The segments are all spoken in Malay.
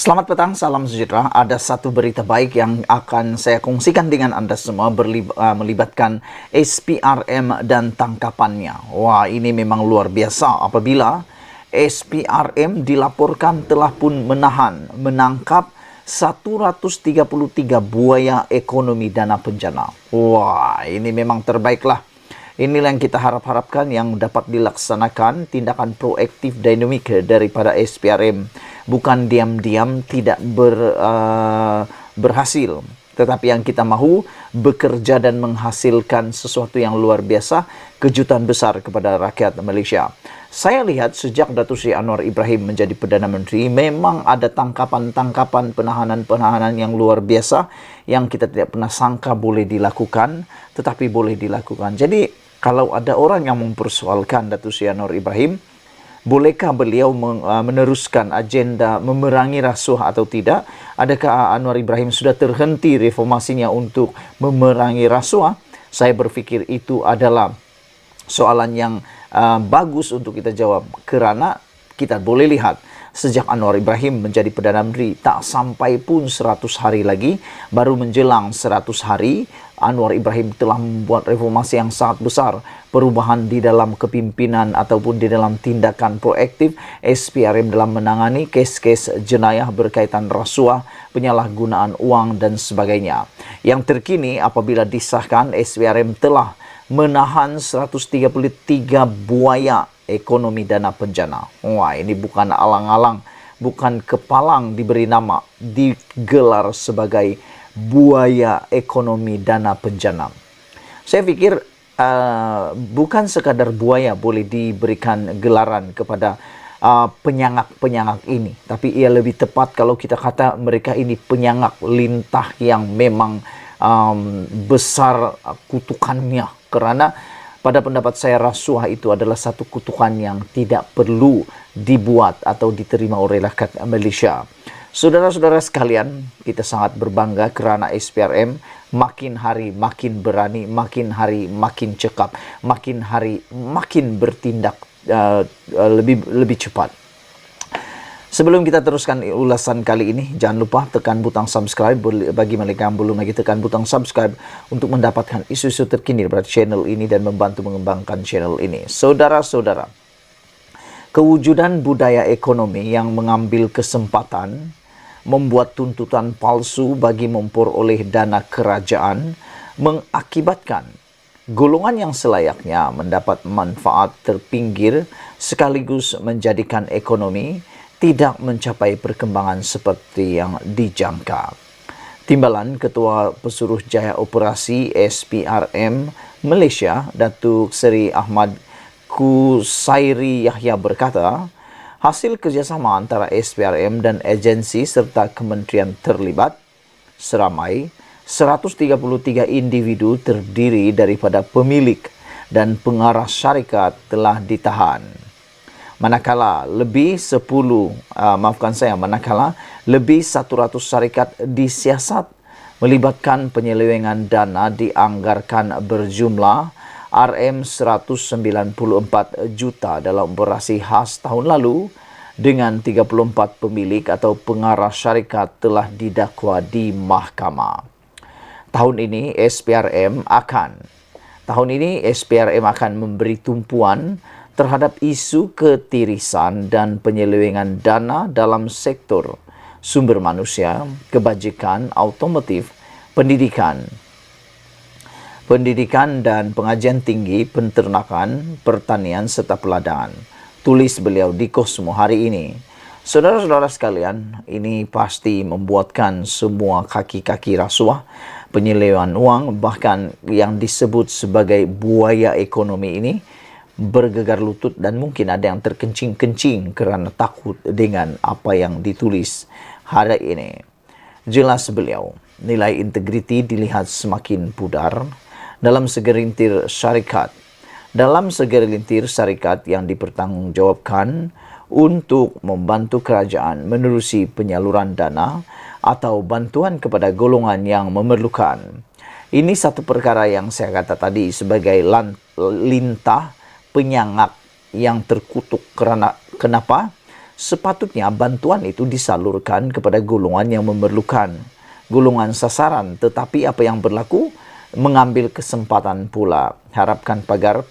Selamat petang, salam sejahtera. Ada satu berita baik yang akan saya kongsikan dengan Anda semua melibatkan SPRM dan tangkapannya. Wah, ini memang luar biasa apabila SPRM dilaporkan telah pun menangkap 133 buaya ekonomi dana bencana. Wah, ini memang terbaiklah. Inilah yang kita harapkan yang dapat dilaksanakan tindakan proaktif dinamik daripada SPRM. Bukan diam-diam tidak berhasil. Tetapi yang kita mahu bekerja dan menghasilkan sesuatu yang luar biasa, kejutan besar kepada rakyat Malaysia. Saya lihat sejak Datuk Seri Anwar Ibrahim menjadi Perdana Menteri, memang ada tangkapan-tangkapan, penahanan-penahanan yang luar biasa yang kita tidak pernah sangka boleh dilakukan, tetapi boleh dilakukan. Jadi, kalau ada orang yang mempersoalkan Datuk Seri Anwar Ibrahim, bolehkah beliau meneruskan agenda memerangi rasuah atau tidak? Adakah Anwar Ibrahim sudah terhenti reformasinya untuk memerangi rasuah? Saya berfikir itu adalah soalan yang bagus untuk kita jawab. Kerana kita boleh lihat, sejak Anwar Ibrahim menjadi Perdana Menteri, tak sampai pun 100 hari lagi, baru menjelang 100 hari, Anwar Ibrahim telah membuat reformasi yang sangat besar, perubahan di dalam kepimpinan ataupun di dalam tindakan proaktif SPRM dalam menangani kes-kes jenayah berkaitan rasuah, penyalahgunaan uang dan sebagainya. Yang terkini apabila disahkan, SPRM telah menahan 133 buaya ekonomi dana bencana. Wah, ini bukan alang-alang, bukan kepalang diberi nama, digelar sebagai buaya ekonomi dana bencana. Saya pikir bukan sekadar buaya boleh diberikan gelaran kepada penyangak-penyangak ini, tapi ia lebih tepat kalau kita kata mereka ini penyangak lintah yang memang besar kutukannya. Kerana pada pendapat saya rasuah itu adalah satu kutukan yang tidak perlu dibuat atau diterima oleh rakyat Malaysia. Saudara-saudara sekalian, kita sangat berbangga kerana SPRM makin hari makin berani, makin hari makin cekap, makin hari makin bertindak lebih cepat. Sebelum kita teruskan ulasan kali ini, jangan lupa tekan butang subscribe. Bagi mereka yang belum lagi tekan butang subscribe untuk mendapatkan isu-isu terkini dari channel ini dan membantu mengembangkan channel ini. Saudara-saudara, kewujudan budaya ekonomi yang mengambil kesempatan membuat tuntutan palsu bagi memperoleh dana kerajaan mengakibatkan golongan yang selayaknya mendapat manfaat terpinggir sekaligus menjadikan ekonomi tidak mencapai perkembangan seperti yang dijangka. Timbalan Ketua Pesuruhjaya Operasi SPRM Malaysia, Datuk Seri Ahmad Kusairi Yahya berkata, hasil kerjasama antara SPRM dan agensi serta kementerian terlibat, seramai 133 individu terdiri daripada pemilik dan pengarah syarikat telah ditahan. Manakala lebih 100 syarikat disiasat melibatkan penyelewengan dana dianggarkan berjumlah RM194 juta dalam operasi khas tahun lalu, dengan 34 pemilik atau pengarah syarikat telah didakwa di mahkamah. Tahun ini SPRM akan memberi tumpuan terhadap isu ketirisan dan penyelewengan dana dalam sektor sumber manusia, kebajikan, automotif, pendidikan dan pengajian tinggi, penternakan, pertanian serta peladangan. Tulis beliau di Kosmo hari ini. Saudara-saudara sekalian, ini pasti membuatkan semua kaki-kaki rasuah, penyelewengan uang, bahkan yang disebut sebagai buaya ekonomi ini bergegar lutut dan mungkin ada yang terkencing-kencing kerana takut dengan apa yang ditulis hari ini. Jelas beliau, nilai integriti dilihat semakin pudar dalam segelintir syarikat yang dipertanggungjawabkan untuk membantu kerajaan menerusi penyaluran dana atau bantuan kepada golongan yang memerlukan. Ini satu perkara yang saya kata tadi sebagai lintah penyangak yang terkutuk. Kenapa? sepatutnya bantuan itu disalurkan kepada golongan yang memerlukan, golongan sasaran. Tetapi apa yang berlaku? Mengambil kesempatan pula. Harapkan pagar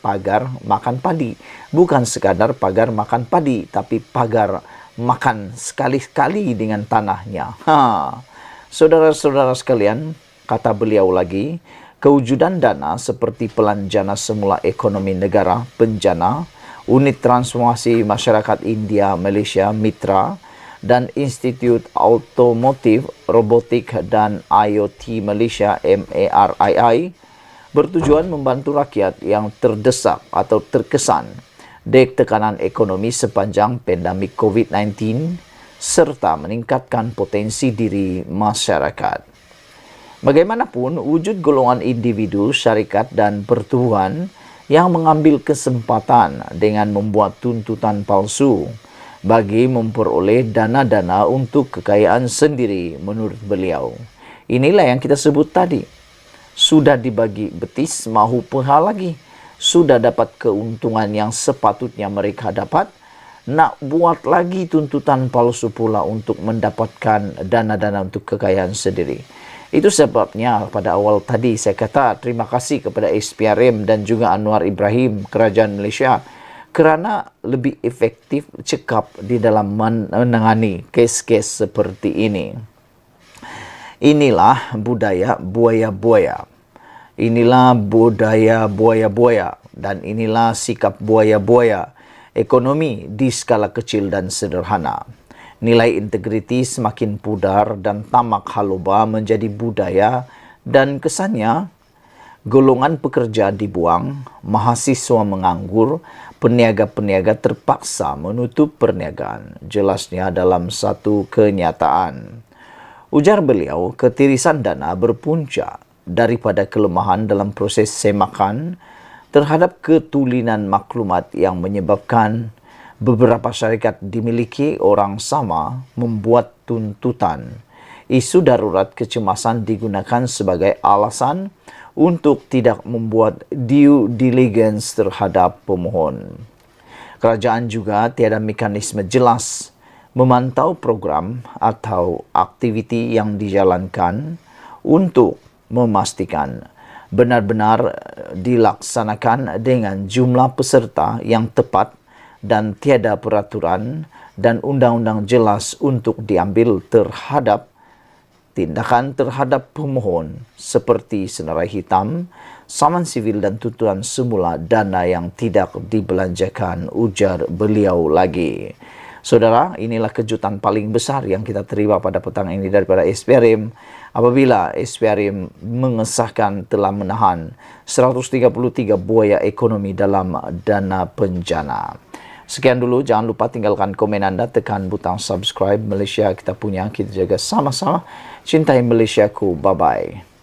makan padi. Bukan sekadar pagar makan padi, tapi pagar makan sekali-sekali dengan tanahnya. Saudara-saudara sekalian, kata beliau lagi, kewujudan dana seperti Pelanjana Semula Ekonomi Negara, Penjana, Unit Transformasi Masyarakat India Malaysia Mitra, dan Institut Automotif, Robotik dan IoT Malaysia MARII bertujuan membantu rakyat yang terdesak atau terkesan dari tekanan ekonomi sepanjang pandemik COVID-19 serta meningkatkan potensi diri masyarakat. Bagaimanapun, wujud golongan individu, syarikat dan pertubuhan yang mengambil kesempatan dengan membuat tuntutan palsu bagi memperoleh dana-dana untuk kekayaan sendiri menurut beliau. Inilah yang kita sebut tadi. Sudah dibagi betis, mahu peha lagi. Sudah dapat keuntungan yang sepatutnya mereka dapat, nak buat lagi tuntutan palsu pula untuk mendapatkan dana-dana untuk kekayaan sendiri. Itu sebabnya pada awal tadi saya kata terima kasih kepada SPRM dan juga Anwar Ibrahim, Kerajaan Malaysia, kerana lebih efektif cekap di dalam menangani kes-kes seperti ini. Inilah budaya buaya-buaya. Inilah budaya buaya-buaya dan inilah sikap buaya-buaya ekonomi di skala kecil dan sederhana. Nilai integriti semakin pudar dan tamak haloba menjadi budaya dan kesannya golongan pekerja dibuang, mahasiswa menganggur, peniaga-peniaga terpaksa menutup perniagaan. Jelasnya dalam satu kenyataan. Ujar beliau, ketirisan dana berpunca daripada kelemahan dalam proses semakan terhadap ketulinan maklumat yang menyebabkan beberapa syarikat dimiliki orang sama membuat tuntutan. Isu darurat kecemasan digunakan sebagai alasan untuk tidak membuat due diligence terhadap pemohon. Kerajaan juga tiada mekanisme jelas memantau program atau aktiviti yang dijalankan untuk memastikan benar-benar dilaksanakan dengan jumlah peserta yang tepat dan tiada peraturan dan undang-undang jelas untuk diambil terhadap tindakan terhadap pemohon seperti senarai hitam, saman sivil dan tuntutan semula dana yang tidak dibelanjakan, ujar beliau lagi. Saudara, inilah kejutan paling besar yang kita terima pada petang ini daripada SPRM apabila SPRM mengesahkan telah menahan 133 buaya ekonomi dalam dana penjana. Sekian dulu, jangan lupa tinggalkan komen anda, tekan butang subscribe. Malaysia kita punya, kita jaga sama-sama. Cintai Malaysiaku, bye-bye.